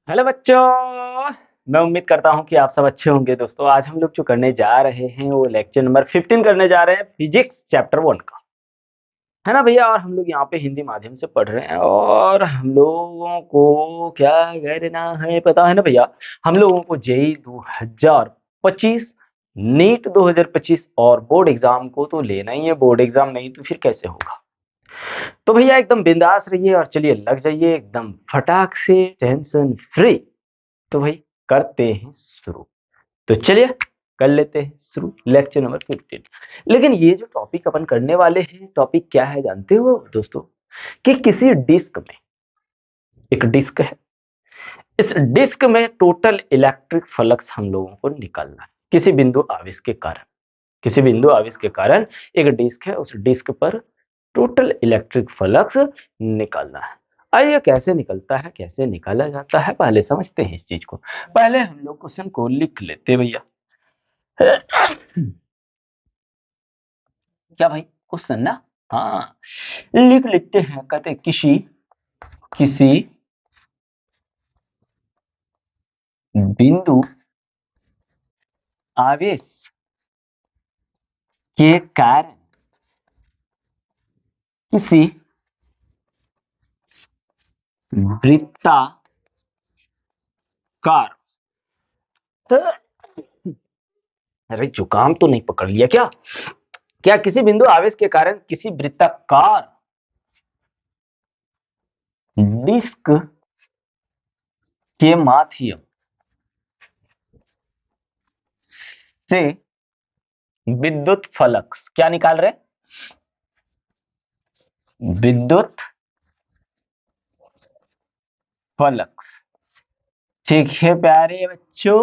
Hello बच्चों। मैं उम्मीद करता हूँ कि आप सब अच्छे होंगे। दोस्तों आज हम लोग जो करने जा रहे हैं वो लेक्चर नंबर 15 करने जा रहे हैं, फिजिक्स चैप्टर 1 का, है ना भैया। और हम लोग यहाँ पे हिंदी माध्यम से पढ़ रहे हैं और हम लोगों को क्या करना है पता है ना भैया। हम लोगों को जेई 2025, नीट 2025 और बोर्ड एग्जाम को तो लेना ही है। बोर्ड एग्जाम नहीं तो फिर कैसे होगा। तो भैया एकदम बिंदास रहिए और चलिए लग जाइए एकदम फटाक से, टेंशन फ्री। तो भाई करते हैं शुरू। तो चलिए कर लेते हैं शुरू लेक्चर नंबर 15। लेकिन ये जो टॉपिक अपन करने वाले हैं, टॉपिक क्या है जानते हो दोस्तों? कि किसी डिस्क में, एक डिस्क है, इस डिस्क में टोटल इलेक्ट्रिक फ्लक्स हम लोगों को निकालना है किसी बिंदु आवेश के कारण। किसी बिंदु आवेश के कारण एक डिस्क है, उस डिस्क पर टोटल इलेक्ट्रिक फ्लक्स निकालना है। आइए कैसे निकलता है, कैसे निकाला जाता है, पहले समझते हैं इस चीज को। पहले हम लोग क्वेश्चन को लिख लेते हैं भैया। क्या भाई क्वेश्चन ना? हाँ, लिख लेते हैं। कहते हैं किसी किसी बिंदु आवेश के कारण किसी वृत्ताकार, तो अरे जुकाम तो नहीं पकड़ लिया क्या? क्या किसी बिंदु आवेश के कारण किसी वृत्ताकार डिस्क के माध्यम से विद्युत फ्लक्स क्या निकाल रहे? विद्युत फ्लक्स। ठीक है प्यारे बच्चों,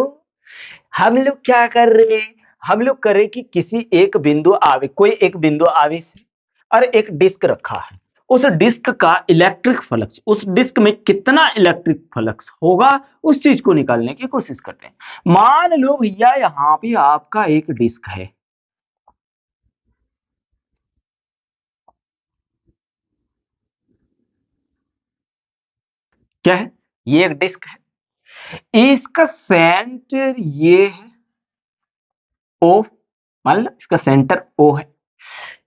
हम लोग क्या कर रहे हैं? हम लोग कर रहे हैं कि किसी एक बिंदु आवेश, कोई एक बिंदु आवेश है और एक डिस्क रखा है। उस डिस्क का इलेक्ट्रिक फ्लक्स, उस डिस्क में कितना इलेक्ट्रिक फ्लक्स होगा, उस चीज को निकालने की कोशिश करते हैं। मान लो भैया यहाँ पे आपका एक डिस्क है। क्या है? ये एक डिस्क है, इसका सेंटर ये है ओ, मान लो इसका सेंटर ओ है।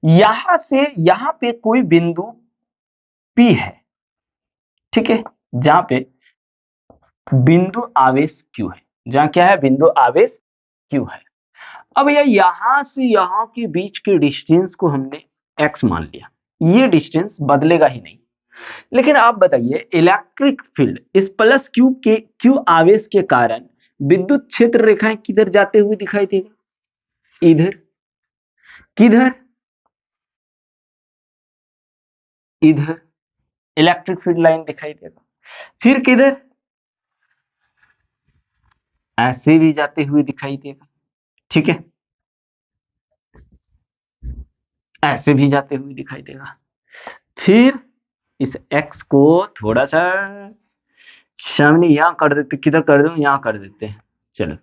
यहां से यहां पे कोई बिंदु पी है, ठीक है, जहां पे बिंदु आवेश क्यू है। जहां क्या है? बिंदु आवेश क्यू है। अब यह यहां से यहां के बीच के डिस्टेंस को हमने एक्स मान लिया। ये डिस्टेंस बदलेगा ही नहीं। लेकिन आप बताइए, इलेक्ट्रिक फील्ड इस प्लस क्यू के क्यू आवेश के कारण विद्युत क्षेत्र रेखाएं किधर जाते हुए दिखाई देगा? इधर। किधर? इधर इलेक्ट्रिक फील्ड लाइन दिखाई देगा। फिर किधर? ऐसे भी जाते हुए दिखाई देगा, ठीक है, ऐसे भी जाते हुए दिखाई देगा। फिर इस x को थोड़ा सा सामने यहां कर देते, किधर कर दूं? यहां कर देते हैं। चलो,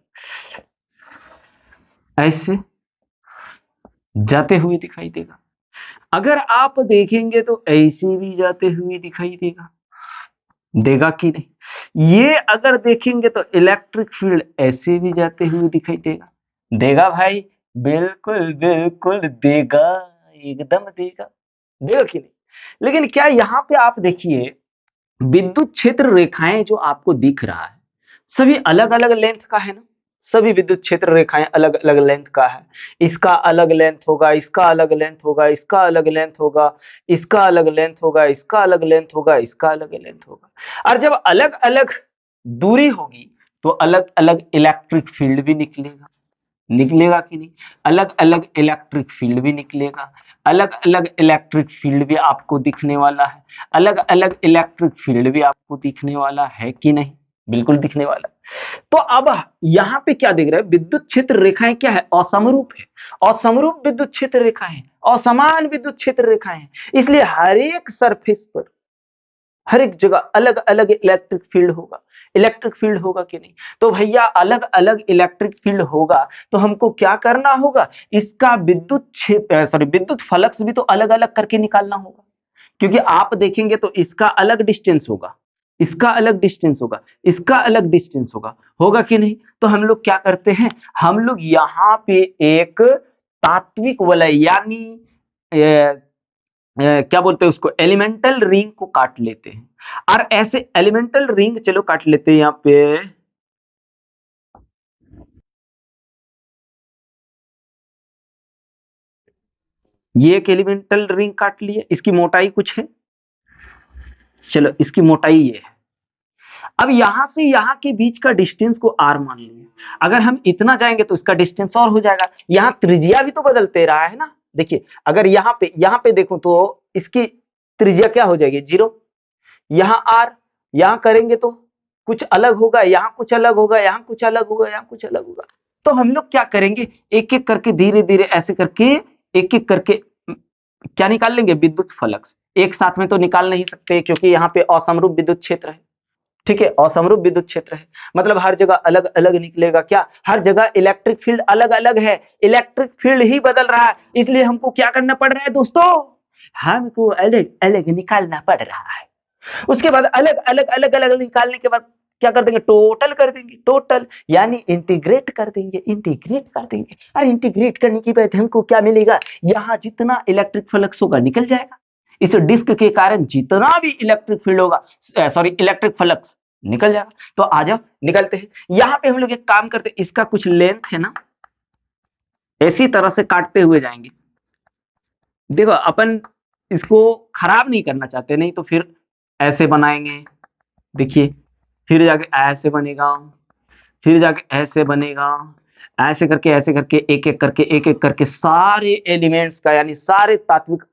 ऐसे जाते हुए दिखाई देगा। अगर आप देखेंगे तो ऐसे भी जाते हुए दिखाई देगा, देगा कि नहीं? ये अगर देखेंगे तो इलेक्ट्रिक फील्ड ऐसे भी जाते हुए दिखाई देगा, देगा भाई। बिल्कुल बिल्कुल देगा, एकदम देगा, देगा कि नहीं? लेकिन क्या यहाँ पे आप देखिए, विद्युत क्षेत्र रेखाएं जो आपको दिख रहा है, सभी अलग अलग लेंथ का है ना। सभी विद्युत क्षेत्र रेखाएं अलग अलग लेंथ का है। इसका अलग लेंथ होगा, इसका अलग लेंथ होगा, इसका अलग लेंथ होगा, इसका अलग लेंथ होगा, इसका अलग लेंथ होगा, इसका अलग लेंथ होगा। और जब अलग अलग दूरी होगी तो अलग अलग इलेक्ट्रिक फील्ड भी निकलेगा, निकलेगा कि नहीं? अलग अलग इलेक्ट्रिक फील्ड भी निकलेगा। अलग अलग इलेक्ट्रिक फील्ड भी आपको दिखने वाला है। अलग अलग इलेक्ट्रिक फील्ड भी आपको दिखने वाला है कि नहीं? बिल्कुल दिखने वाला। तो अब यहां पे क्या देख रहे हैं? विद्युत क्षेत्र रेखाएं क्या है? असमरूप है। असमरूप विद्युत क्षेत्र रेखाएं, असमान विद्युत क्षेत्र रेखाएं हैं। इसलिए हर एक सरफेस पर, हर एक जगह अलग अलग इलेक्ट्रिक फील्ड होगा। इलेक्ट्रिक फील्ड होगा कि नहीं? तो भैया अलग अलग इलेक्ट्रिक फील्ड होगा तो हमको क्या करना होगा? इसका विद्युत क्षेत्र, सॉरी, विद्युत फ्लक्स भी तो अलग अलग करके निकालना होगा। क्योंकि आप देखेंगे तो इसका अलग डिस्टेंस होगा, इसका अलग डिस्टेंस होगा, इसका अलग डिस्टेंस होगा, होगा कि नहीं? तो हम लोग क्या करते हैं, हम लोग यहाँ पे एक तात्विक वलय यानी क्या बोलते हैं उसको, एलिमेंटल रिंग को काट लेते हैं। और ऐसे एलिमेंटल रिंग चलो काट लेते हैं यहाँ पे, ये एक एलिमेंटल रिंग काट लिए, इसकी मोटाई कुछ है, चलो इसकी मोटाई ये है। अब यहां से यहां के बीच का डिस्टेंस को r मान लिए, अगर हम इतना जाएंगे तो इसका डिस्टेंस और हो जाएगा, यहां त्रिज्या भी तो बदलते रहा है ना। देखिए अगर यहाँ पे देखो तो इसकी त्रिज्या क्या हो जाएगी, 0, यहाँ r, यहाँ करेंगे तो कुछ अलग होगा, यहाँ कुछ अलग होगा, यहाँ कुछ अलग होगा, यहाँ कुछ अलग होगा। तो हम लोग क्या करेंगे, एक एक करके धीरे धीरे ऐसे करके एक एक करके क्या निकाल लेंगे, विद्युत फ्लक्स। एक साथ में तो निकाल नहीं सकते क्योंकि यहाँ पे असमरूप विद्युत क्षेत्र है, ठीक है, असमरूप विद्युत क्षेत्र है, मतलब हर जगह अलग अलग निकलेगा। क्या, हर जगह इलेक्ट्रिक फील्ड अलग अलग है, इलेक्ट्रिक फील्ड ही बदल रहा है, इसलिए हमको क्या करना पड़ रहा है दोस्तों, हमको अलग अलग निकालना पड़ रहा है। उसके बाद अलग अलग अलग अलग निकालने के बाद क्या कर देंगे, टोटल कर देंगे, टोटल यानी इंटीग्रेट कर देंगे, इंटीग्रेट कर देंगे। और इंटीग्रेट करने के बाद हमको क्या मिलेगा, यहाँ जितना इलेक्ट्रिक फ्लक्स होगा निकल जाएगा, इस डिस्क के कारण जितना भी इलेक्ट्रिक फील्ड होगा, सॉरी इलेक्ट्रिक फ्लक्स निकल जाएगा। तो आ जाओ निकलते हैं। यहाँ पे हम लोग एक काम करते हैं, इसका कुछ लेंथ है ना, इसी तरह से काटते हुए जाएंगे। देखो अपन इसको खराब नहीं करना चाहते, नहीं तो फिर ऐसे बनाएंगे, देखिए फिर जाके ऐसे बनेगा, फिर जाके ऐसे बनेगा, ऐसे करके एक एक करके सारे एलिमेंट्स का यानी सारे तात्विक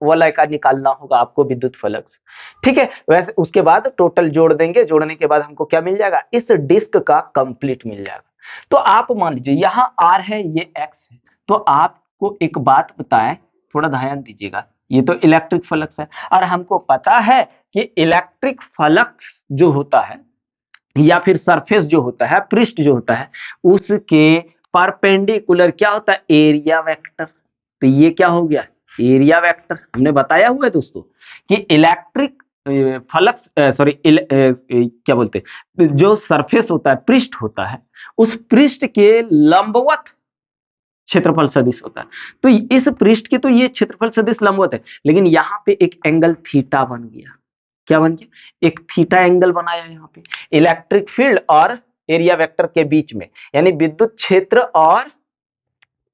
वलय का निकालना होगा आपको विद्युत फ्लक्स, ठीक है। वैसे उसके बाद टोटल जोड़ देंगे, जोड़ने के बाद हमको क्या मिल जाएगा, इस डिस्क का कंप्लीट मिल जाएगा। तो आप मान लीजिए यहाँ r है, ये x है, तो आपको एक बात बताएं, थोड़ा ध्यान दीजिएगा, ये तो इलेक्ट्रिक फ्लक्स है और हमको पता है कि इलेक्ट्रिक फ्लक्स जो होता है या फिर सरफेस जो होता है, पृष्ठ जो होता है, उसके परपेंडिकुलर क्या होता है, एरिया वेक्टर। तो ये क्या हो गया, एरिया वेक्टर। हमने बताया हुआ है दोस्तों कि इलेक्ट्रिक फ्लक्स सॉरी क्या बोलते हैं, जो सरफेस होता है, पृष्ठ होता है, उस पृष्ठ के लंबवत क्षेत्रफल सदिश होता है। तो इस पृष्ठ के तो ये क्षेत्रफल सदिश लंबवत है, लेकिन यहाँ पे एक एंगल थीटा बन गया, क्या बन गया, एक थीटा एंगल बनाया यहाँ पे इलेक्ट्रिक फील्ड और एरिया वेक्टर के बीच में, यानी विद्युत क्षेत्र और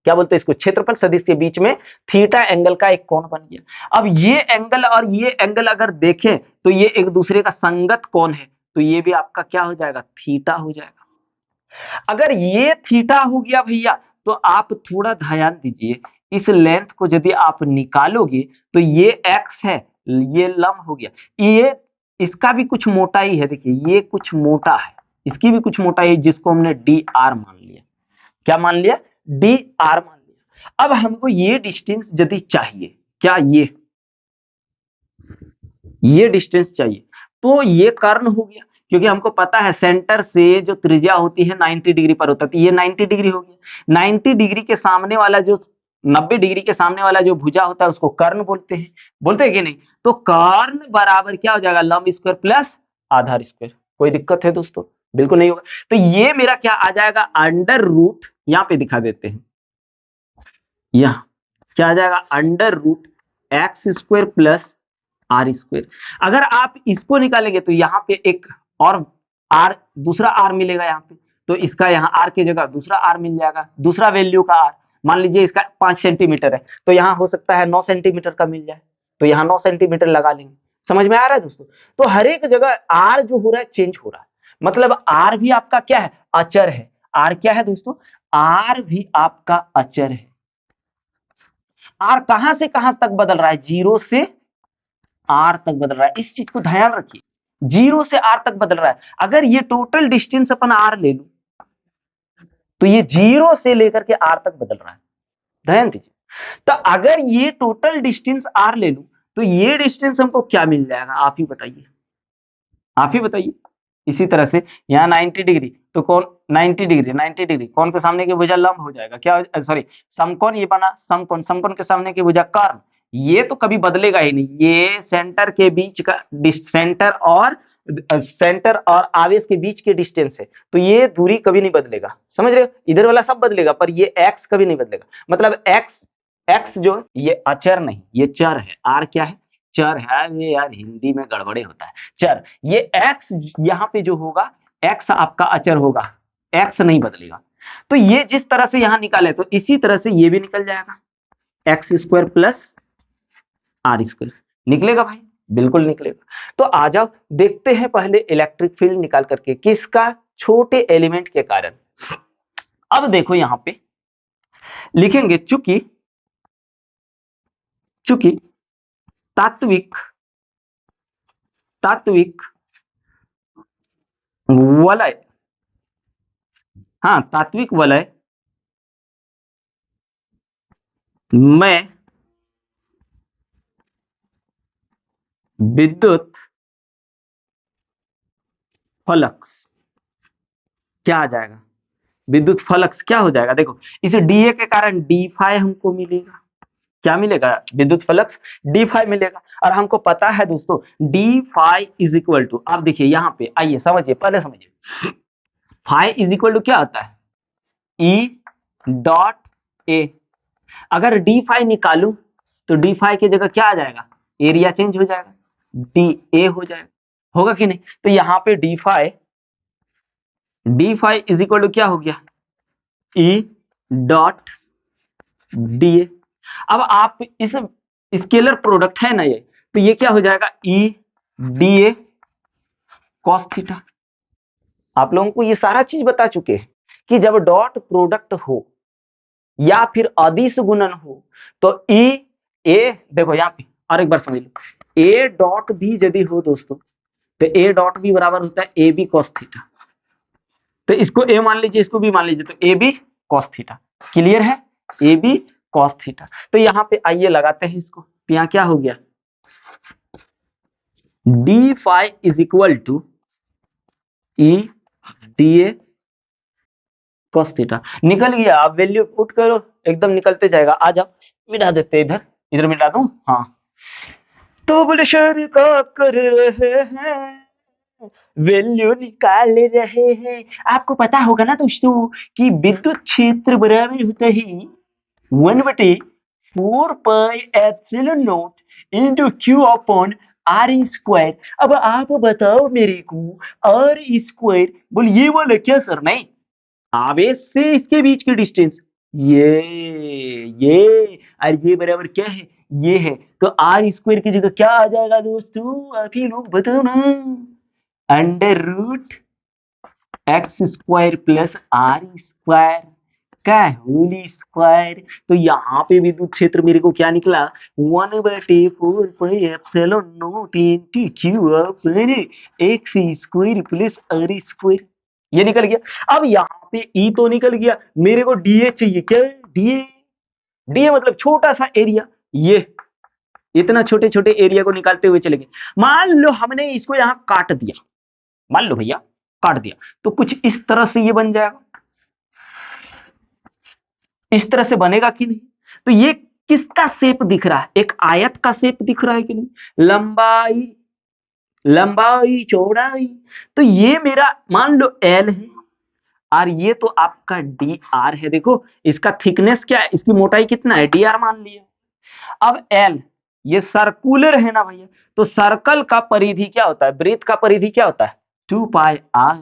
क्या बोलते हैं इसको, क्षेत्रफल सदिश के बीच में थीटा एंगल का एक कोण बन गया। अब ये एंगल और ये एंगल अगर देखें तो ये एक दूसरे का संगत कोण है, तो ये भी आपका क्या हो जाएगा, थीटा हो जाएगा। अगर ये थीटा हो गया भैया, तो आप थोड़ा ध्यान दीजिए, इस लेंथ को यदि आप निकालोगे तो ये x है, ये लंब हो गया, ये इसका भी कुछ मोटाई है, देखिए ये कुछ मोटा है, इसकी भी कुछ मोटाई है, जिसको हमने dr मान लिया। क्या मान लिया, dr मान लिया। अब हमको ये डिस्टेंस यदि चाहिए, क्या ये डिस्टेंस चाहिए, तो ये कर्ण हो गया, क्योंकि हमको पता है सेंटर से जो त्रिज्या होती है 90 डिग्री पर होता है, तो ये 90 डिग्री हो गया। 90 डिग्री के सामने वाला जो 90 डिग्री के सामने वाला जो भुजा होता है उसको कर्ण बोलते हैं कि नहीं। तो कर्ण बराबर क्या हो जाएगा, लंब स्क्वायर प्लस आधार स्क्वायर। कोई दिक्कत है दोस्तों, बिल्कुल नहीं होगा। तो ये मेरा क्या आ जाएगा, अंडर रूट, यहाँ पे दिखा देते हैं, यहाँ क्या आ जाएगा, under root x square plus are square. अगर आप इसको निकालेंगे तो यहाँ पे एक और आर, दूसरा आर मिलेगा यहाँ पे, तो इसका यहाँ आर की जगह दूसरा आर मिल जाएगा, दूसरा वैल्यू का आर। मान लीजिए इसका 5 सेंटीमीटर है, तो यहाँ हो सकता है 9 सेंटीमीटर का मिल जाए, तो यहाँ 9 सेंटीमीटर लगा लेंगे। समझ में आ रहा है दोस्तों। तो हर एक जगह आर जो हो रहा है चेंज हो रहा है, मतलब आर भी आपका क्या है, अचर है। आर क्या है दोस्तों, आर भी आपका अचर है। आर कहां से कहां तक बदल रहा है, 0 से आर तक बदल रहा है, इस चीज को ध्यान रखिए, 0 से आर तक बदल रहा है। अगर ये टोटल डिस्टेंस अपन आर ले लू, तो ये 0 से लेकर के आर तक बदल रहा है, ध्यान दीजिए। तो अगर ये टोटल डिस्टेंस आर ले लू, तो ये डिस्टेंस हमको क्या मिल जाएगा, आप ही बताइए, आप ही बताइए। इसी तरह से यहाँ 90 डिग्री, तो कौन 90 डिग्री कौन के सामने की भुजा लंब हो जाएगा, क्या, सॉरी समकोण, ये बना समकोण, समकोण के सामने की भुजा कर्ण, ये तो कभी बदलेगा ही नहीं, ये सेंटर के बीच का सेंटर और आवेश के बीच के डिस्टेंस है, तो ये दूरी कभी नहीं बदलेगा, समझ रहे हो? इधर वाला सब बदलेगा पर ये x कभी नहीं बदलेगा। मतलब x जो ये अचर नहीं, ये चर है। r क्या है? चर है। ये यार हिंदी में गड़बड़े होता है। चर, ये x यहाँ पे जो होगा, x आपका अचर होगा, x नहीं बदलेगा। तो ये जिस तरह से यहां निकाले तो इसी तरह से ये भी निकल जाएगा, x square plus are square. निकलेगा भाई? बिल्कुल निकलेगा। तो आ जाओ देखते हैं पहले इलेक्ट्रिक फील्ड निकाल करके, किसका? छोटे एलिमेंट के कारण। अब देखो यहां पे लिखेंगे, चूंकि तात्विक वलय, हाँ तात्विक वलय में विद्युत फ्लक्स क्या आ जाएगा? विद्युत फ्लक्स क्या हो जाएगा? देखो इस डीए के कारण डी फाई हमको मिलेगा। क्या मिलेगा? विद्युत फ्लक्स डी फाई मिलेगा। और हमको पता है दोस्तों d phi is equal to, आप देखिए यहां पे आइए समझिए, पहले समझिए, फाई इज इक्वल टू क्या होता है? E dot A. अगर डी फाई निकालू तो डी फाई की जगह क्या आ जाएगा? एरिया चेंज हो जाएगा, डी ए हो जाएगा, होगा कि नहीं? तो यहां पे d phi is equal to क्या हो गया? E dot d a. अब आप इस स्केलर प्रोडक्ट है ना ये, तो ये क्या हो जाएगा? ई डी ए कॉस थीटा। आप लोगों को ये सारा चीज बता चुके हैं कि जब डॉट प्रोडक्ट हो या फिर अदिश गुणन हो तो ई ए, देखो यहाँ पे और एक बार समझ लो, ए डॉट बी यदि हो दोस्तों तो ए डॉट बी बराबर होता है ए बी कॉस थीटा। तो इसको ए मान लीजिए, इसको बी मान लीजिए, तो A B cos theta. Clear है? A B cos theta. तो यहाँ पे आइए लगाते हैं इसको, तो यहाँ क्या हो गया? D phi is equal to e d a cos theta. निकल गया। आप वैल्यू पुट करो, एकदम निकलते जाएगा। आ जाओ मिटा देते, इधर इधर मिटा दूं। हाँ, तो बोले सर क्या कर रहे हैं, वैल्यू निकाल रहे हैं। आपको पता होगा ना दोस्तों कि विद्युत क्षेत्र बराबर होता है 1/4 pi into q upon r square. अब आप बताओ मेरे को, आर स्क्वायर बोल ये वाला क्या सर? नहीं, आवेश से इसके बीच की डिस्टेंस ये और ये बराबर क्या है? ये है। तो आर स्क्वायर की जगह क्या आ जाएगा दोस्तों? आप ही लोग बताओ ना। Under root x square plus are square का होल स्क्वायर। तो यहाँ पे विद्युत क्षेत्र मेरे को क्या निकला? 1/4 pi epsilon not into q upon x square plus are square. ये निकल गया। अब यहाँ पे ई तो निकल गया, मेरे को डीए चाहिए। क्या? डीए, डीए मतलब छोटा सा एरिया। ये इतना छोटे छोटे एरिया को निकालते हुए चले गए। मान लो हमने इसको यहाँ काट दिया, मान लो भैया काट दिया, तो कुछ इस तरह से ये बन जाएगा। इस तरह से बनेगा कि नहीं? तो ये किसका शेप दिख रहा है? एक आयत का शेप दिख रहा है कि नहीं? लंबाई लंबाई चौड़ाई, तो ये मेरा मान लो एल है और ये तो आपका डी आर है। देखो इसका थिकनेस क्या है, इसकी मोटाई कितना है? डी आर मान लिया। अब एल ये सर्कुलर है ना भैया, तो सर्कल का परिधि क्या होता है? वृत्त का परिधि क्या होता है? 2 पाई आर,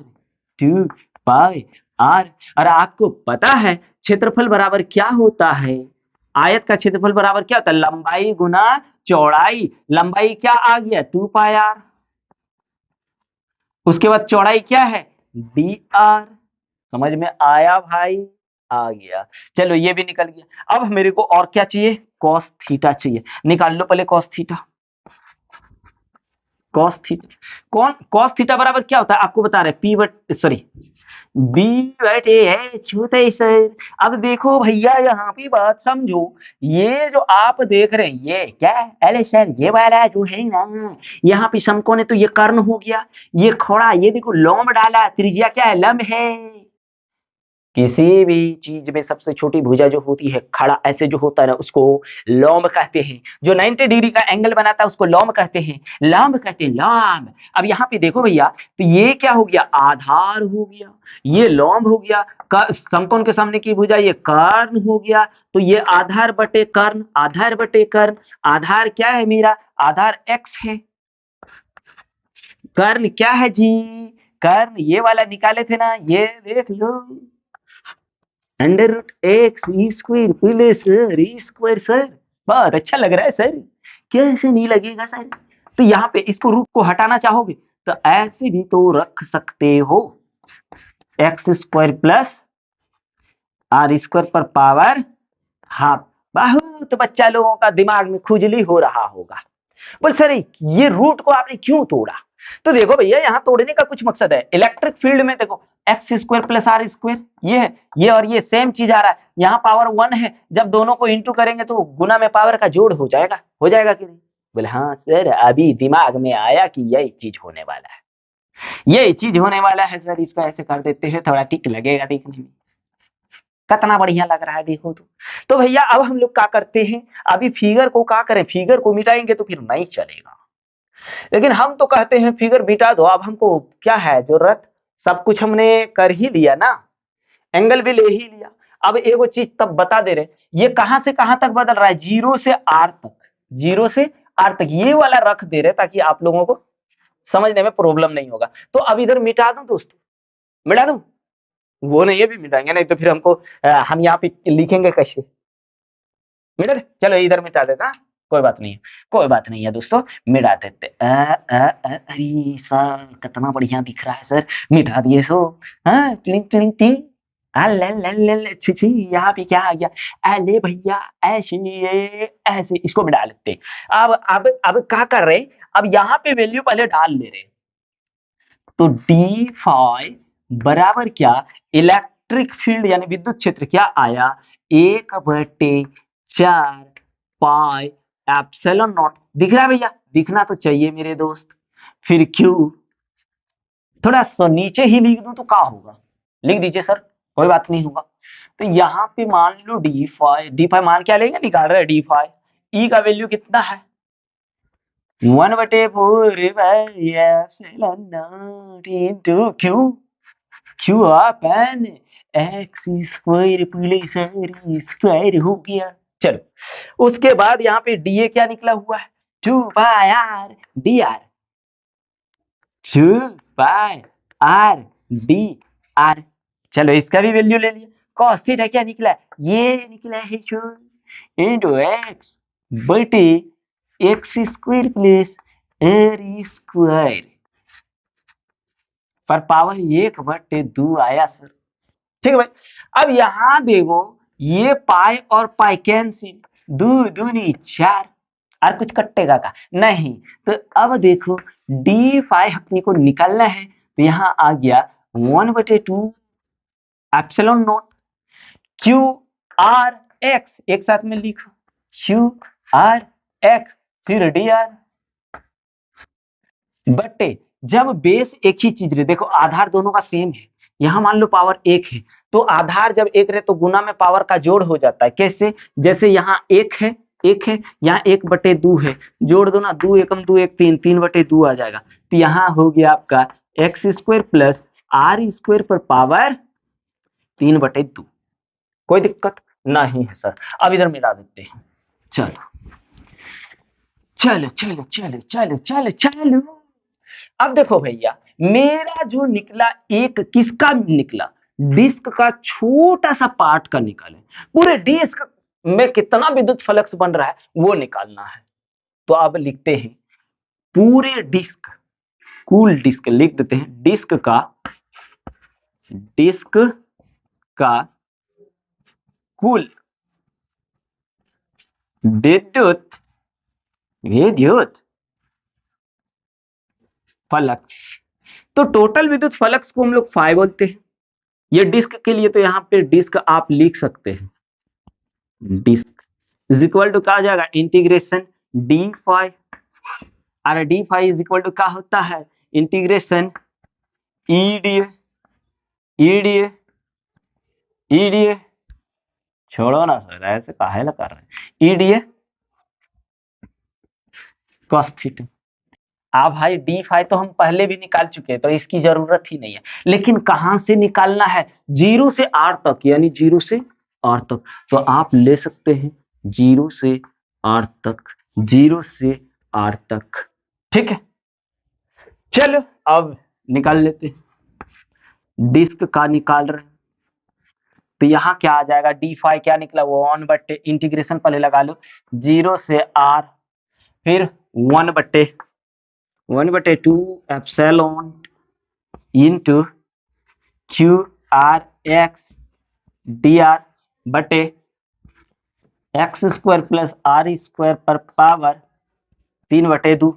2 पाई आर। और आपको पता है क्षेत्रफल बराबर क्या होता है? आयत का क्षेत्रफल बराबर क्या होता है? लंबाई गुना चौड़ाई। लंबाई क्या आ गया? 2 पाई आर। उसके बाद चौड़ाई क्या है? D R. समझ में आया भाई? आ गया। चलो ये भी निकल गया। अब मेरे को और क्या चाहिए? कॉस थीटा चाहिए। निकाल लो पहले कॉस थीटा। कॉस थीटा, कौन कॉस थीटा बराबर क्या होता है? आपको बता रहे पी बट सॉरी बी बटे एच होता है सर। अब देखो भैया यहाँ पे बात समझो, ये जो आप देख रहे हैं ये क्या है? अरे सर ये वाला जो है ना, यहाँ पे समकोण है तो ये कर्ण हो गया, ये खोड़ा, ये देखो लंब डाला, त्रिज्या क्या है? लंब है। किसी भी चीज में सबसे छोटी भुजा जो होती है, खड़ा ऐसे जो होता है ना, उसको लॉम्ब कहते हैं। जो 90 डिग्री का एंगल बनाता है उसको लॉम्ब कहते हैं, लॉम्ब कहते हैं, लॉम्ब। अब यहाँ पे देखो भैया, तो ये क्या हो गया, आधार हो गया, ये लॉम्ब हो गया, समकोण के सामने की भुजा ये कर्ण हो गया। तो ये आधार बटे कर्ण, आधार बटे कर्ण, आधार क्या है मेरा, आधार x है, कर्ण क्या है जी, कर्ण ये वाला निकाले थे ना, ये देख लो, under root x E square plus E square. Sir बहुत अच्छा लग रहा है सर, कैसे नहीं लगेगा सर। तो यहाँ पे इसको रूट को हटाना चाहोगे तो ऐसे भी तो रख सकते हो, x square plus are square पर पावर हाफ। बहुत बच्चा लोगों का दिमाग में खुजली हो रहा होगा, बोल सर ये रूट को आपने क्यों तोड़ा। तो देखो भैया, यहाँ तोड़ने का कुछ मकसद है। इलेक्ट्रिक फील्ड में देखो x square plus are square, ये है, ये और ये सेम चीज आ रहा है, यहाँ पावर 1 है, जब दोनों को इंटू करेंगे तो गुना में पावर का जोड़ हो जाएगा, हो जाएगा कि नहीं। बोले हाँ सर, अभी दिमाग में आया कि यही चीज होने वाला है, यही चीज होने वाला है सर, इसको ऐसे कर देते हैं, थोड़ा टिक लगेगा देखने में, कितना बढ़िया लग रहा है देखो। तो भैया अब हम लोग क्या करते हैं, अभी फिगर को क्या करें, फिगर को मिटाएंगे तो फिर नहीं चलेगा, लेकिन हम तो कहते हैं फिगर मिटा दो। अब हमको क्या है जरूरत, सब कुछ हमने कर ही लिया ना, एंगल भी ले ही लिया। अब एगो चीज तब बता दे रहे, ये कहां से कहां तक बदल रहा है, 0 से r तक, 0 से r तक, ये वाला रख दे रहे ताकि आप लोगों को समझने में प्रॉब्लम नहीं होगा। तो अब इधर मिटा दूं दोस्तों, मिटा दूं, वो नहीं, ये भी मिटाएंगे, नहीं तो फिर हमको हम यहाँ पे लिखेंगे कैसे, मिटा दे, चलो इधर मिटा देता, कोई बात नहीं है, कोई बात नहीं है दोस्तों, मिटा देते। अरे सर कितना बढ़िया दिख रहा है सर, मिटा दिए सो, हाँ टिंग टिंग टिंग, छी छी, यहाँ पे क्या आ गया, अले भैया ऐसे, ये ऐसे, इसको मिटा लेते। अब क्या कर रहे, अब यहाँ पे वैल्यू पहले डाल ले रहे, तो डी फाई बराबर क्या, इलेक्ट्रिक फील्ड यानी विद्युत क्षेत्र क्या आया, 1/4 पाई एप्सिलॉन नॉट। दिख रहा है भैया, दिखना तो चाहिए मेरे दोस्त। फिर क्यू, थोड़ा सा नीचे ही लिख दूं तो क्या होगा, लिख दीजिए सर, कोई बात नहीं होगा। तो यहाँ पे मान लो डी फाई मान क्या लेंगे, निकाल रहे हैं डी फाई, ई का वैल्यू कितना है, 1/4 into q, q upon x square plus are square हो गया। चलो उसके बाद यहाँ पे डीए क्या निकला हुआ है, 2/r D R, 2/r D R. चलो इसका भी वैल्यू ले लिया। कॉस थीटा क्या निकला है, ये निकला है इंटू एक्स बटे x square plus are square पर पावर 1/2 आया सर। ठीक है भाई। अब यहां देखो, ये पाई और पाई कैंसिल, 2 दूनी 4, और कुछ कटेगा का नहीं। तो अब देखो डी फाई अपने को निकालना है, तो यहां आ गया 1/2 epsilon not Q R x, एक साथ में लिखो, क्यू आर एक्स फिर डी आर बटे, जब बेस एक ही चीज रहे, देखो आधार दोनों का सेम है, यहां मान लो पावर 1 है, तो आधार जब एक रहे तो गुना में पावर का जोड़ हो जाता है। कैसे, जैसे यहाँ 1 है, 1 है, यहाँ 1/2 है, जोड़ दो ना, 2 एकम 2 1 3, 3/2 आ जाएगा। तो यहाँ हो गया आपका x square plus are square पर पावर 3/2। कोई दिक्कत नहीं है सर। अब इधर मिला देते हैं, चलो चलो चलो चलो चलो चलो चलो। अब देखो भैया, मेरा जो निकला एक किसका निकला, डिस्क का छोटा सा पार्ट का निकाले, पूरे डिस्क में कितना विद्युत फ्लक्स बन रहा है वो निकालना है। तो अब लिखते हैं पूरे डिस्क, कुल डिस्क लिख देते हैं, डिस्क का कुल विद्युत विद्युत फ्लक्स। तो टोटल विद्युत फ्लक्स को हम लोग फाई बोलते हैं। ये डिस्क के लिए तो यहाँ पे डिस्क आप लिख सकते हैं, डिस्क इज इक्वल टू क्या आ जाएगा, इंटीग्रेशन डी फाई, और d phi is equal to क्या होता है, integration e d a e d a छोड़ो ना सर, ऐसे काहे ला कर रहे हैं। E d a cos theta. अब भाई डी फाई तो हम पहले भी निकाल चुके हैं, तो इसकी जरूरत ही नहीं है। लेकिन कहां से निकालना है? 0 से r तक, यानी 0 से r तक। तो आप ले सकते हैं 0 से r तक, 0 से r तक। ठीक है, चलो अब निकाल लेते हैं। डिस्क का निकाल रहे हैं, तो यहाँ क्या आ जाएगा? डी फाई क्या निकला? वो 1 इंटीग्रेशन पहले लगा लो, 0 से r, फिर 1/2 epsilon into Q R X D R बटे x square plus are square पर पावर 3/2।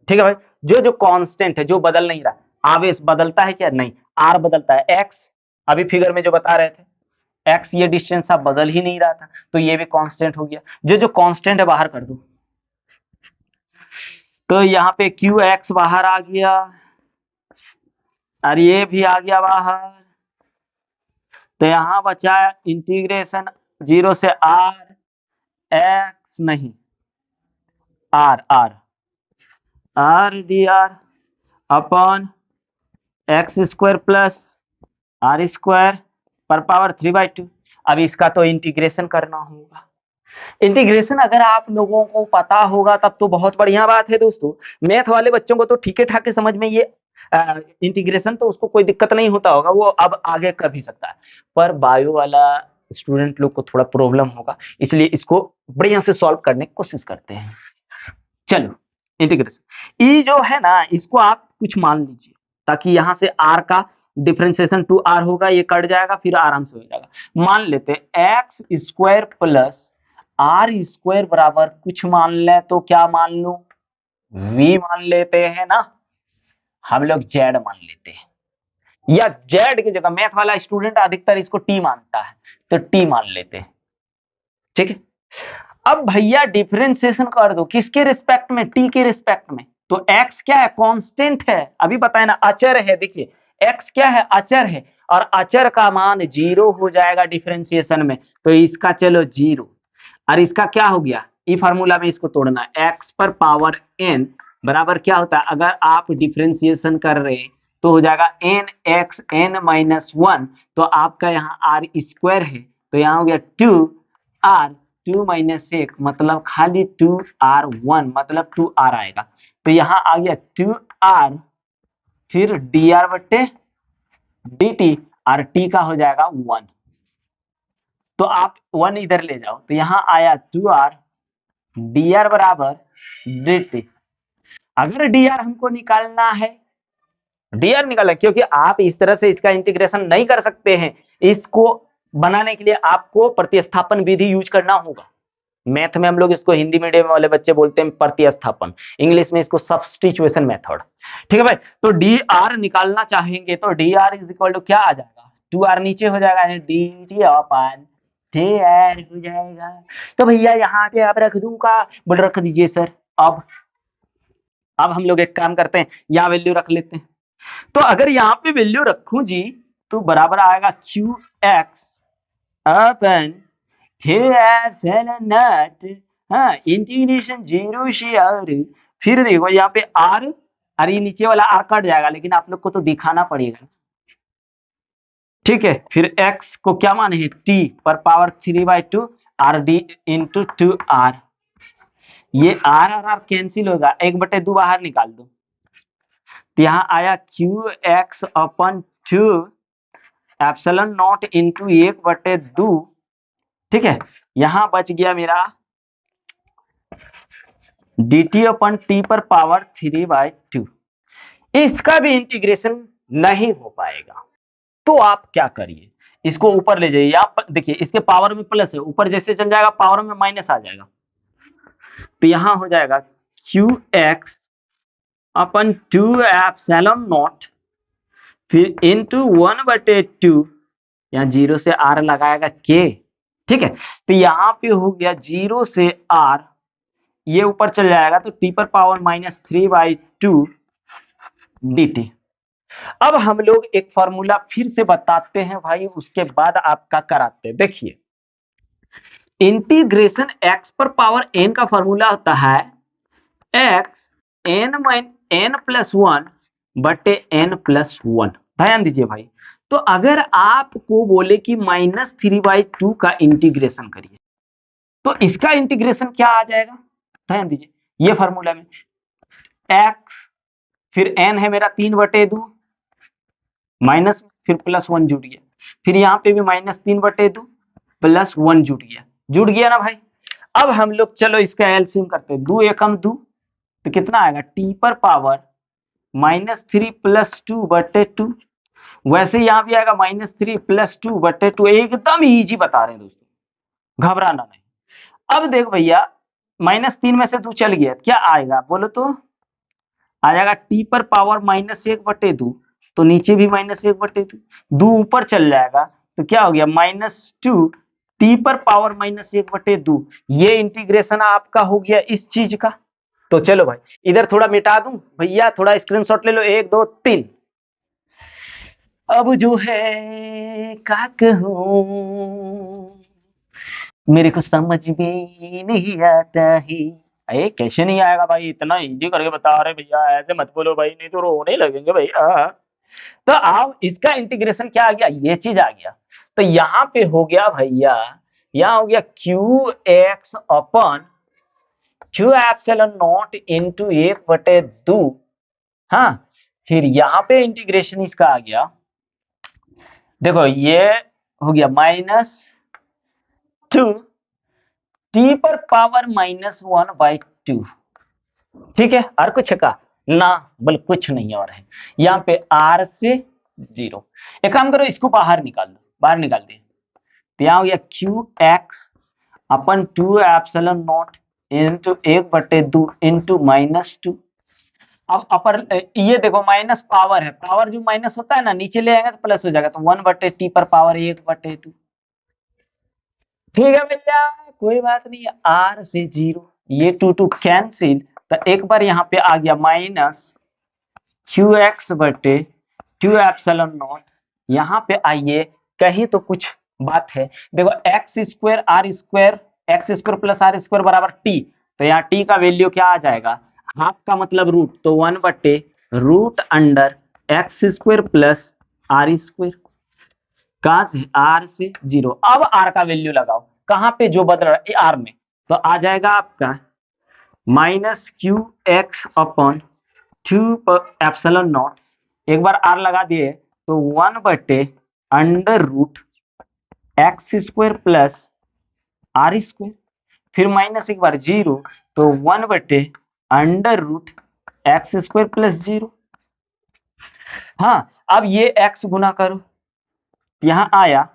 ठीक है भाई, जो कांस्टेंट है, जो बदल नहीं रहा, आवेश बदलता है क्या? नहीं। आर बदलता है, एक्स अभी फिगर में जो बता रहे थे, एक्स ये डिस्टेंस अब बदल ही नहीं रहा था, तो ये भी कांस्टेंट हो गया। जो कांस्टेंट है बाहर कर दो, तो यहाँ पे क्यू एक्स बाहर आ गया और ये भी आ गया बाहर, तो यहाँ बचा इंटीग्रेशन 0 से आर एक्स, नहीं r r r d r upon x square plus are square पर पावर 3/2। अब इसका तो इंटीग्रेशन करना होगा। इंटीग्रेशन अगर आप लोगों को पता होगा तब तो बहुत बढ़िया बात है दोस्तों। मैथ वाले बच्चों को तो ठीक है ठाक समझ में ये इंटीग्रेशन, तो उसको कोई दिक्कत नहीं होता होगा, वो अब आगे कर भी सकता है। पर बायो वाला स्टूडेंट लोग को थोड़ा प्रॉब्लम होगा, इसलिए इसको बढ़िया से सॉल्व करने की कोशिश करते हैं। चलो इंटीग्रेशन ई जो है ना, इसको आप कुछ मान लीजिए, ताकि यहां से आर का डिफरेंशिएशन 2r होगा, ये कट जाएगा, फिर आराम से हो जाएगा। मान लेते x square plus are square बराबर कुछ मान ले, तो क्या मान लो? v मान लेते हैं ना, हम लोग z मान लेते हैं, या z की जगह मैथ वाला स्टूडेंट अधिकतर इसको t मानता है, तो t मान लेते हैं। ठीक है, अब भैया डिफरेंशिएशन कर दो, किसके रिस्पेक्ट में? t के रिस्पेक्ट में। तो x क्या है? कांस्टेंट है, अभी बताए ना, अचर है। देखिए x क्या है? अचर है, और अचर का मान 0 हो जाएगा डिफरेंशिएशन में, तो इसका चलो 0, और इसका क्या हो गया? ई फार्मूला में इसको तोड़ना है, x पर पावर n बराबर क्या होता है? अगर आप डिफरेंशिएशन कर रहे तो हो जाएगा n x n माइनस 1, तो आपका यहाँ r स्क्वायर है, तो यहाँ हो गया 2r 2 माइनस 1, मतलब खाली 2r1, मतलब 2r आएगा, तो यहाँ आ गया 2r, फिर dr बट्टे dt, और t का हो जाएगा 1, तो आप 1 इधर ले जाओ, तो यहाँ आया 2r dr बराबर dt। अगर dr हमको निकालना है, dr निकालना, क्योंकि आप इस तरह से इसका इंटीग्रेशन नहीं कर सकते हैं, इसको बनाने के लिए आपको प्रतिस्थापन विधि यूज करना होगा। मैथ में हम लोग इसको, हिंदी मीडियम वाले बच्चे बोलते हैं प्रतिस्थापन, इंग्लिश में इसको सब्स्टिट्यूशन मेथड। ठीक है भाई, तो dr निकालना चाहेंगे तो dr इज इक्वल टू क्या आ जाएगा? 2r नीचे हो जाएगा, dt अपॉन dr हो जाएगा। तो भैया यहाँ पे आप रख दूंगा, बोल रख दीजिए सर। अब हम लोग एक काम करते हैं, यहाँ वैल्यू रख लेते हैं। तो अगर यहाँ पे वैल्यू रखूं जी, तो बराबर आएगा qx अपन इंटीग्रेशन 0 से r, फिर देखो यहाँ पे r, अरे नीचे वाला r कट जाएगा, लेकिन आप लोग को तो दिखाना पड़ेगा। ठीक है, फिर x को क्या माने हैं? t पर power 3/2 r d into 2r, ये r और r कैंसिल होगा, 1/2 बाहर निकाल दो, तो यहाँ आया qx upon 2 epsilon not into 1/2। ठीक है, यहां बच गया मेरा dt अपन t पर पावर 3/2। इसका भी इंटीग्रेशन नहीं हो पाएगा, तो आप क्या करिए, इसको ऊपर ले जाइए। आप देखिए इसके पावर में प्लस है, ऊपर जैसे चल जाएगा पावर में माइनस आ जाएगा, तो यहां हो जाएगा qx अपन 2 एप्सिलॉन नॉट, फिर इंटू 1/2, यहाँ 0 से r लगाएगा k। ठीक है, तो यहाँ पे हो गया 0 से r, ये ऊपर चल जाएगा, तो t पर पावर -3/2 dt। अब हम लोग एक फॉर्मूला फिर से बताते हैं भाई, उसके बाद आपका कराते हैं। देखिए, इंटीग्रेशन x पर पावर n का फॉर्मूला होता है x n प्लस वन बटे n प्लस वन। ध्यान दीजिए भाई, तो अगर आपको बोले कि -3/2 का इंटीग्रेशन करिए, तो इसका इंटीग्रेशन क्या आ जाएगा? ध्यान दीजिए, ये फॉर्मूला में x, फिर n है मेरा 3/2, माइनस फिर प्लस वन जुड़ गया, फिर यहाँ पे भी -3/2 प्लस वन जुड़ गया ना भाई। अब हम लोग चलो इसका एलसीएम करते हैं, 2 एकम 2, तो कितना आएगा? t पर पावर -3 प्लस 2/2। वैसे यहाँ भी आएगा -3 प्लस 2/2। एकदम इजी बता रहे हैं दोस्तों, घबराना नहीं। अब देख भैया, -3 में से 2 चल गया, क्या आएगा बोलो तो? आ जाएगा t पर पावर -1/2, तो नीचे भी -1/2, 2 ऊपर चल जाएगा, तो क्या हो गया? -2 t पर पावर -1/2। ये इंटीग्रेशन आपका हो गया इस चीज का। तो चलो भाई, इधर थोड़ा मिटा दूं भैया, थोड़ा स्क्रीनशॉट ले लो, 1 2 3। अब जो है का कहूं, मेरे को समझ में नहीं आता है। अरे कैसे नहीं आएगा भाई, इतना इजी करके बता रहे भैया, ऐसे मत बोलो भाई, नहीं तो रोने लगेंगे भैया। तो आप इसका इंटीग्रेशन क्या आ गया? ये चीज आ गया। तो यहाँ पे हो गया भैया, यहाँ हो गया Q x upon Q epsilon not into 1/2। हाँ, फिर यहाँ पे इंटीग्रेशन इसका आ गया, देखो ये हो गया -2 टी पर पावर -1/2। ठीक है, और कुछ है का? ना, बल कुछ नहीं और है। यहाँ पे r से 0। एक काम करो, इसको बाहर निकाल दो, बाहर निकाल दे, तो यहाँ हो गया Q x upon 2 epsilon not into 1/2 into -2। अब अपर ये देखो, माइनस पावर है, पावर जो माइनस होता है ना, नीचे ले आएंगे तो प्लस हो जाएगा, तो 1/t पर पावर 1/2। ठीक है भैया, कोई बात नहीं, r से 0, ये 2 कैंसिल, तो एक बार यहाँ पे आ गया -qx/2 एप्सिलॉन नॉट। यहाँ पे आइए, कहीं तो कुछ बात है। देखो x² r² x² plus r² बराबर t, तो यहाँ t का वैल्यू क्या आ जाएगा? हाफ का मतलब रूट, तो 1/√अंडर x² प्लस r²। कहां से? r से 0। अब r का वैल्यू लगाओ, कहां पे जो बदल रहा है? r में, तो आ जाएगा आपका -qx/2 एप्सिलॉन नॉट। एक बार r लगा दिए तो 1/√x² प्लस r², फिर माइनस एक बार 0, तो 1/√x² प्लस 0। हाँ, अब ये x गुना करो, यहां आया,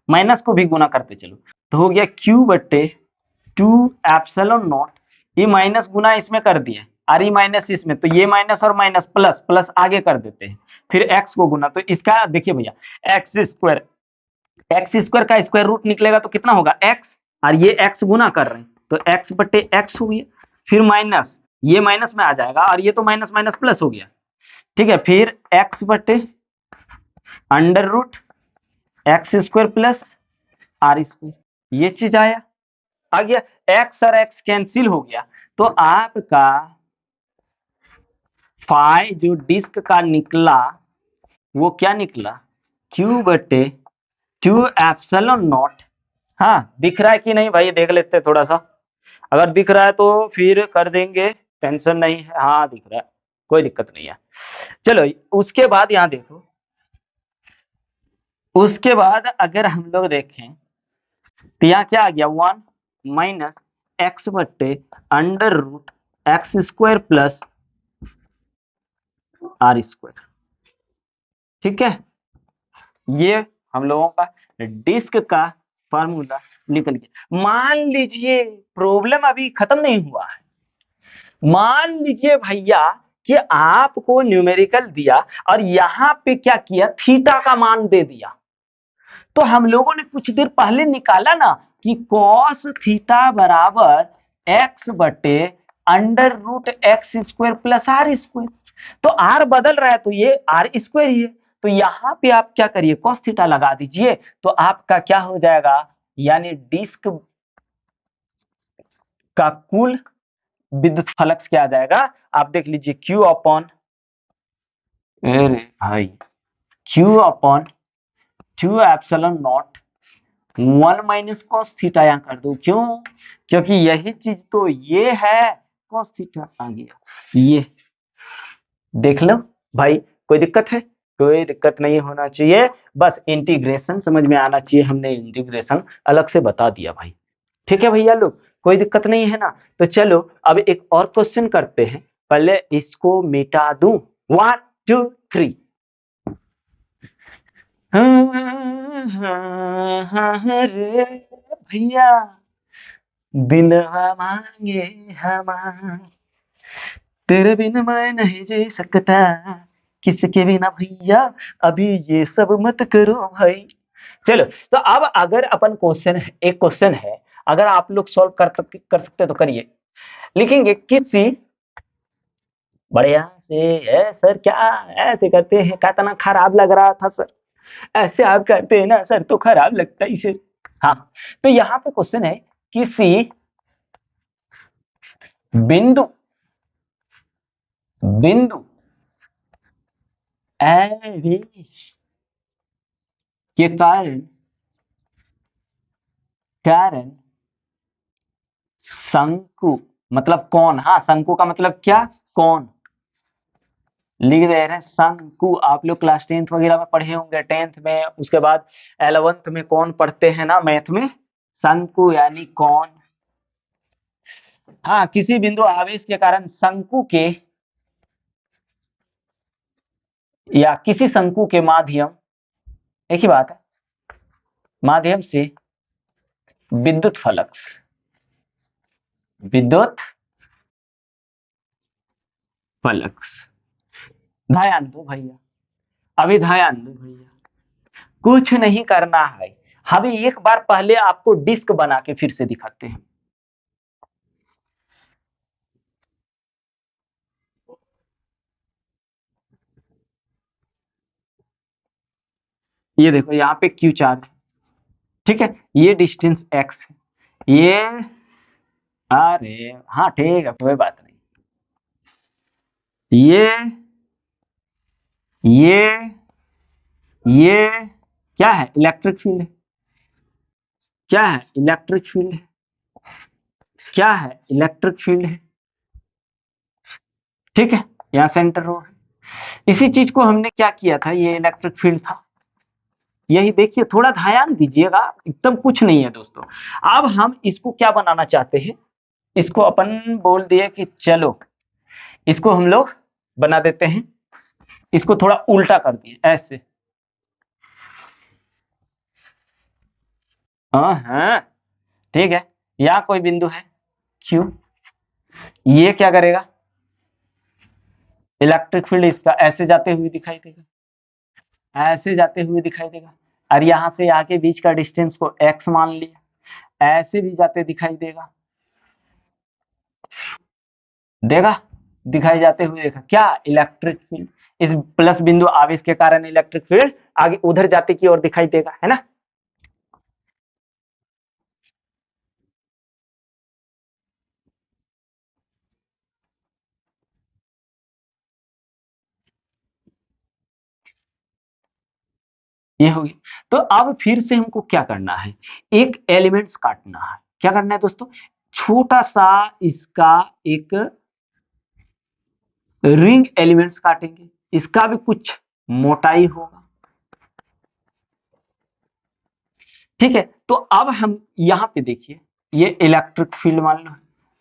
माइनस को भी गुना करते चलो, तो हो गया q/2 एप्सिलॉन नॉट। ये माइनस गुना इसमें कर दिए, और ये माइनस इसमें, तो ये माइनस और माइनस प्लस, प्लस आगे कर देते हैं, फिर x को गुना, तो इसका देखिए भैया, x² का स्क्वायर रूट निकलेगा तो कितना होगा? x, और ये x गुना कर रहे हैं, तो x/x हो गया, फिर माइनस, ये माइनस में आ जाएगा, और ये तो माइनस माइनस प्लस हो गया। ठीक है, फिर x/√x² प्लस r², ये चीज आया, आ गया। x और x कैंसिल हो गया, तो आपका फाई जो डिस्क का निकला वो क्या निकला? q/2 epsilon not. हाँ, दिख रहा है कि नहीं भाई? देख लेते हैं थोड़ा सा, अगर दिख रहा है तो फिर कर देंगे, टेंशन नहीं है। हाँ दिख रहा है, कोई दिक्कत नहीं है। चलो उसके बाद यहाँ देखो, उसके बाद अगर हम लोग देखें तो यहाँ क्या आ गया? 1 माइनस x/√x² प्लस r²। ठीक है, ये हम लोगों का डिस्क का फार्मूला निकल गया। मान लीजिए प्रॉब्लम अभी खत्म नहीं हुआ है, मान लीजिए भैया कि आपको न्यूमेरिकल दिया और यहाँ पे क्या किया? थीटा का मान दे दिया। तो हम लोगों ने कुछ देर पहले निकाला ना कि cos थीटा बराबर x/√x² प्लस r²। तो आर बदल रहा है तो ये आर स्क्वायर ही है, तो यहां पे आप क्या करिए cos थीटा लगा दीजिए, तो आपका क्या हो जाएगा, यानी डिस्क का कुल विद्युत फ्लक्स क्या आ जाएगा, आप देख लीजिए Q अपॉन, अरे भाई Q upon 2 epsilon not 1 minus cos theta यहाँ कर दो, क्यों, क्योंकि यही चीज तो ये है, कॉस थीटा आ गया ये, देख लो भाई, कोई दिक्कत है, कोई दिक्कत नहीं होना चाहिए, बस इंटीग्रेशन समझ में आना चाहिए, हमने इंटीग्रेशन अलग से बता दिया भाई, ठीक है भैया लोग, कोई दिक्कत नहीं है ना। तो चलो अब एक और क्वेश्चन करते हैं, पहले इसको मिटा दूं, 1 2 3, रे भैया दिलवा मांगे हमार, तेरे बिन मैं नहीं जी सकता, किसके बिना भैया, अभी ये सब मत करो भाई। चलो तो अब अगर अपन क्वेश्चन, एक क्वेश्चन है, अगर आप लोग सॉल्व कर सकते तो करिए, लिखेंगे किसी बढ़िया से, सर क्या ऐसे करते हैं, कितना खराब लग रहा था सर, ऐसे आप करते हैं ना सर तो खराब लगता है इसे। हाँ, तो यहाँ पे क्वेश्चन है, किसी बिंदु बिंदु आवेश के कारण कारण शंकु, मतलब कौन, हाँ शंकु का मतलब क्या, कौन, लिख दे रहे हैं शंकु, आप लोग क्लास 10th वगैरह में पढ़े होंगे, 10th में, उसके बाद 11th में कौन पढ़ते हैं ना मैथ में, शंकु यानी कौन। हाँ, किसी बिंदु आवेश के कारण शंकु के या किसी शंकु के माध्यम, एक ही बात है, माध्यम से विद्युत फ्लक्स, विद्युत फ्लक्स, ध्यान दो भैया, अभी ध्यान दो भैया, कुछ नहीं करना है, हमें एक बार पहले आपको डिस्क बना के फिर से दिखाते हैं। ये देखो यहाँ पे Q चार्ज है, ठीक है, ये डिस्टेंस x है, ये, अरे हाँ ठीक है कोई बात नहीं, ये ये क्या है, इलेक्ट्रिक फील्ड है, क्या है, इलेक्ट्रिक फील्ड है, क्या है, इलेक्ट्रिक फील्ड है, ठीक है, यहाँ सेंटर रो है, इसी चीज को हमने क्या किया था, ये इलेक्ट्रिक फील्ड था, यही देखिए, थोड़ा ध्यान दीजिएगा, एकदम कुछ नहीं है दोस्तों। अब हम इसको क्या बनाना चाहते हैं, इसको अपन बोल दिए कि चलो इसको हम लोग बना देते हैं, इसको थोड़ा उल्टा कर दिए ऐसे, हाँ हाँ ठीक है, यहाँ कोई बिंदु है Q, ये क्या करेगा, इलेक्ट्रिक फील्ड इसका ऐसे जाते हुए दिखाई देगा, ऐसे जाते हुए दिखाई देगा, और यहां से यहाँ के बीच का डिस्टेंस को x मान लिया, ऐसे भी जाते दिखाई देगा, देगा, दिखाई जाते हुए देखा, क्या, इलेक्ट्रिक फील्ड, इस प्लस बिंदु आवेश के कारण इलेक्ट्रिक फील्ड आगे उधर जाते की ओर दिखाई देगा, है ना। ये होगी, तो अब फिर से हमको क्या करना है, एक एलिमेंट्स काटना है, क्या करना है दोस्तों, छोटा सा इसका एक रिंग एलिमेंट्स काटेंगे, इसका भी कुछ मोटाई होगा, ठीक है, तो अब हम यहाँ पे देखिए, ये इलेक्ट्रिक फील्ड मान लो,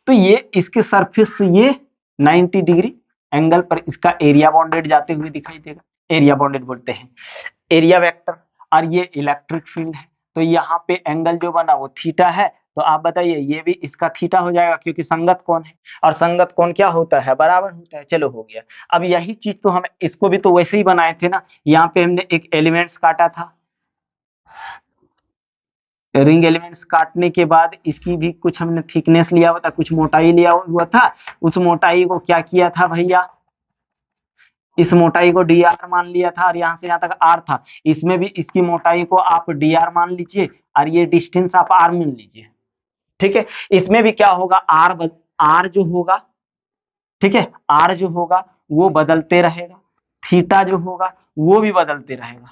तो ये इसके सरफेस से ये 90 डिग्री एंगल पर इसका एरिया बॉन्डेड जाते हुए दिखाई देगा, एरिया बॉन्डेड बोलते हैं, एरिया वेक्टर, और ये इलेक्ट्रिक फील्ड है, तो यहाँ पे एंगल जो बना वो थीटा है, तो आप बताइए ये भी इसका थीटा हो जाएगा, क्योंकि संगत कोण है, और संगत कोण क्या होता है, बराबर होता है, चलो हो गया। अब यही चीज तो हम इसको भी तो वैसे ही बनाए थे ना, यहाँ पे हमने एक एलिमेंट्स काटा था, रिंग एलिमेंट्स काटने के बाद इसकी भी कुछ हमने थिकनेस लिया हुआ था, कुछ मोटाई लिया हुआ था, उस मोटाई को क्या किया था भैया, इस मोटाई को डी आर मान लिया था और यहाँ से यहाँ तक आर था, इसमें भी इसकी मोटाई को आप डी आर मान लीजिए और ये डिस्टेंस आप आर मान लीजिए। ठीक है, इसमें भी क्या होगा, आर जो होगा, ठीक है, आर जो होगा वो बदलते रहेगा, थीटा जो होगा वो भी बदलते रहेगा,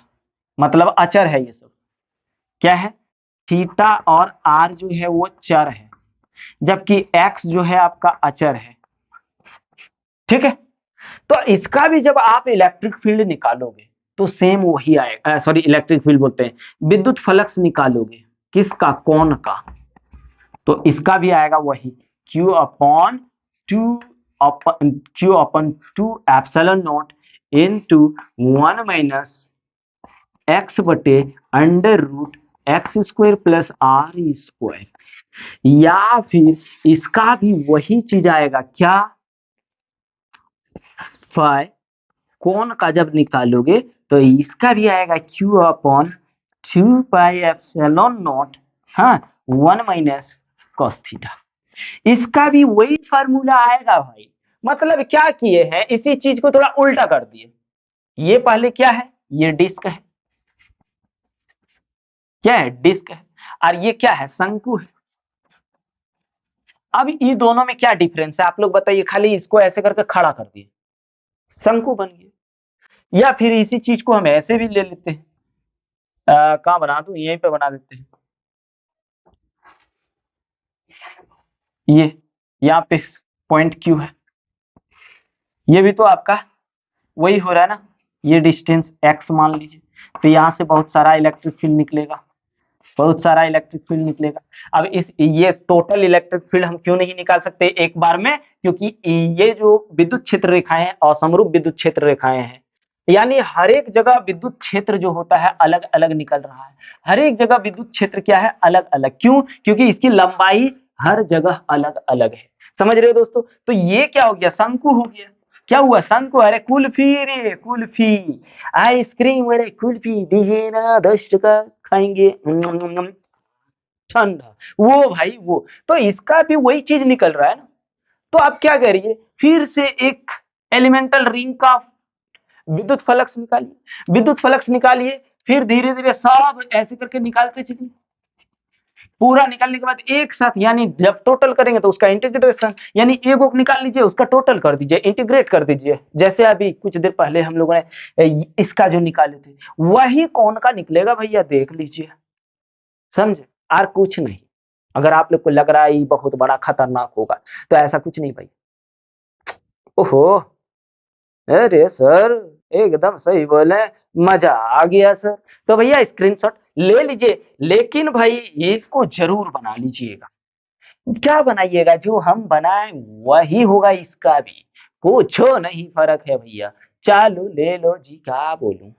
मतलब अचर है ये सब। क्या है, थीटा और आर जो है वो चर है, जबकि एक्स जो है आपका अचर है। ठीक है, तो इसका भी जब आप इलेक्ट्रिक फील्ड निकालोगे तो सेम वही आएगा, सॉरी इलेक्ट्रिक फील्ड बोलते हैं, विद्युत फ्लक्स निकालोगे किसका, कौन का, तो इसका भी आएगा वही Q upon two epsilon not into 1 minus x बटे under root x square plus are square, या फिर इसका भी वही चीज आएगा, क्या, फाई कौन का जब निकालोगे तो इसका भी आएगा Q upon 2 pi epsilon not, हाँ 1 माइनस कॉस थीटा, इसका भी वही फार्मूला आएगा भाई। मतलब क्या किए हैं, इसी चीज को थोड़ा उल्टा कर दिए, ये पहले क्या है, ये डिस्क है, क्या है, डिस्क है, और ये क्या है, शंकु है। अब ये दोनों में क्या डिफरेंस है आप लोग बताइए, खाली इसको ऐसे करके खड़ा कर दिए, शंकु बन गया। या फिर इसी चीज को हम ऐसे भी ले लेते हैं, कहां बना दूं, यहीं पे बना देते हैं, ये यहाँ पे पॉइंट क्यू है, ये भी तो आपका वही हो रहा है ना, ये डिस्टेंस x मान लीजिए, तो यहाँ से बहुत सारा इलेक्ट्रिक फील्ड निकलेगा, बहुत सारा इलेक्ट्रिक फील्ड निकलेगा। अब इस ये टोटल इलेक्ट्रिक फील्ड हम क्यों नहीं निकाल सकते एक बार में, क्योंकि ये जो विद्युत क्षेत्र रेखाएं हैं असमरूप विद्युत क्षेत्र रेखाएं हैं, यानी हर एक जगह विद्युत क्षेत्र जो होता है अलग अलग निकल रहा है, हर एक जगह विद्युत क्षेत्र क्या है, अलग अलग, क्यों, क्योंकि इसकी लंबाई हर जगह अलग अलग है। समझ रहे हो दोस्तों, तो ये क्या हो गया, शंकु हो गया, क्या हुआ, शंकु, अरे कुल्फी रे कुल्फी, आइसक्रीम, अरे कुल्फी दीजिए ना 10 टका खाएंगे, ठंडा, वो भाई वो, तो इसका भी वही चीज निकल रहा है ना। तो आप क्या करिए, फिर से एक एलिमेंटल रिंग का विद्युत फ्लक्स निकालिए, विद्युत फ्लक्स निकालिए, फिर धीरे धीरे सब ऐसे करके निकालते चलिए, पूरा निकालने के बाद एक साथ, यानी जब टोटल करेंगे तो उसका इंटीग्रेशन, यानी एक को निकाल लीजिए उसका टोटल कर दीजिए, इंटीग्रेट कर दीजिए, जैसे अभी कुछ देर पहले हम लोगों ने इसका जो निकाले थे वही कौन का निकलेगा भैया, देख लीजिए, समझे, और कुछ नहीं। अगर आप लोग को लग रहा है ये बहुत बड़ा खतरनाक होगा तो ऐसा कुछ नहीं भाई। ओहो, अरे सर एकदम सही बोले, मजा आ गया सर। तो भैया स्क्रीनशॉट ले लीजिए, लेकिन भाई इसको जरूर बना लीजिएगा। क्या बनाइएगा, जो हम बनाए वही होगा, इसका भी कुछ नहीं फर्क है भैया। चालू ले लो जी, क्या बोलूं।